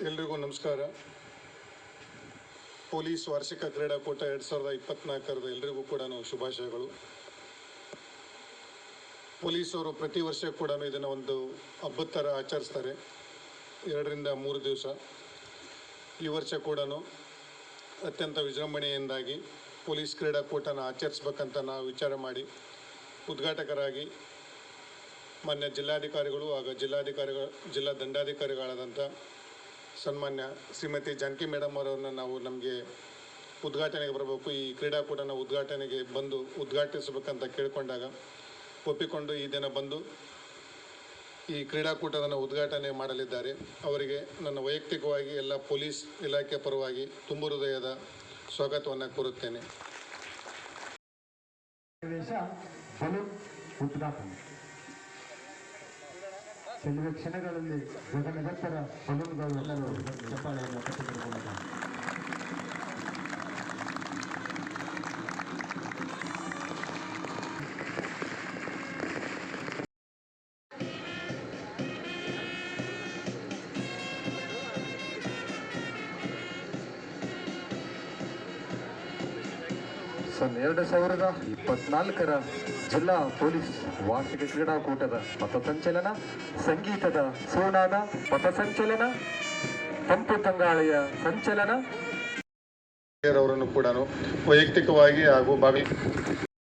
ಎಲ್ರಿಗೂ ನಮಸ್ಕಾರ. ಪೊಲೀಸ್ ವಾರ್ಷಿಕ ಕ್ರೀಡಾಕೂಟ 2024 ಎಲ್ರಿಗೂ ಕೂಡ ಶುಭಾಶಯಗಳು. ಪೊಲೀಸರು ಪ್ರತಿ ವರ್ಷ ಕೂಡ ಇದನ್ನು ಒಂದು ಹಬ್ಬದ ಥರ ಆಚರಿಸ್ತಾರೆ, 2 ರಿಂದ 3 ದಿವಸ. ಈ ವರ್ಷ ಕೂಡ ಅತ್ಯಂತ ವಿಜೃಂಭಣೆಯಿಂದಾಗಿ ಪೊಲೀಸ್ ಕ್ರೀಡಾಕೂಟನ ಆಚರಿಸ್ಬೇಕಂತ ನಾವು ವಿಚಾರ ಮಾಡಿ ಉದ್ಘಾಟಕರಾಗಿ ಮಾನ್ಯ ಜಿಲ್ಲಾಧಿಕಾರಿಗಳು ಹಾಗೂ ಜಿಲ್ಲಾ ದಂಡಾಧಿಕಾರಿಗಳಾದಂಥ ಸನ್ಮಾನ್ಯ ಶ್ರೀಮತಿ ಜಾನಕಿ ಮೇಡಮ್ ಅವರನ್ನು ನಾವು ನಮಗೆ ಉದ್ಘಾಟನೆಗೆ ಬರಬೇಕು, ಈ ಕ್ರೀಡಾಕೂಟನ ಉದ್ಘಾಟನೆಗೆ ಬಂದು ಉದ್ಘಾಟಿಸಬೇಕಂತ ಕೇಳಿಕೊಂಡಾಗ ಒಪ್ಪಿಕೊಂಡು ಈ ದಿನ ಬಂದು ಈ ಕ್ರೀಡಾಕೂಟವನ್ನು ಉದ್ಘಾಟನೆ ಮಾಡಲಿದ್ದಾರೆ. ಅವರಿಗೆ ನನ್ನ ವೈಯಕ್ತಿಕವಾಗಿ ಎಲ್ಲ ಪೊಲೀಸ್ ಇಲಾಖೆ ಪರವಾಗಿ ತುಂಬ ಹೃದಯದ ಸ್ವಾಗತವನ್ನು ಕೋರುತ್ತೇನೆ. ಕೆಲವೇ ಕ್ಷಣಗಳಲ್ಲಿ ಗಗನಗತ್ತರ ಬಲೂನ್ಗಳು ಎಲ್ಲರೂ ಚಪ್ಪಾಳೆಯನ್ನು ಕಟ್ಟಿಕೊಳ್ಳುತ್ತಾರೆ. ಸನ್ 2024 ಜಿಲ್ಲಾ ಪೊಲೀಸ್ ವಾರ್ಷಿಕ ಕ್ರೀಡಾಕೂಟದ ಪಥಸಂಚಲನ, ಸಂಗೀತದ ಸೋನಾದ ಪಥಸಂಚಲನ, ತಂಪು ತಂಗಾಳಿಯ ಸಂಚಲನ ಅವರನ್ನು ಕೂಡ ವೈಯಕ್ತಿಕವಾಗಿ ಹಾಗೂ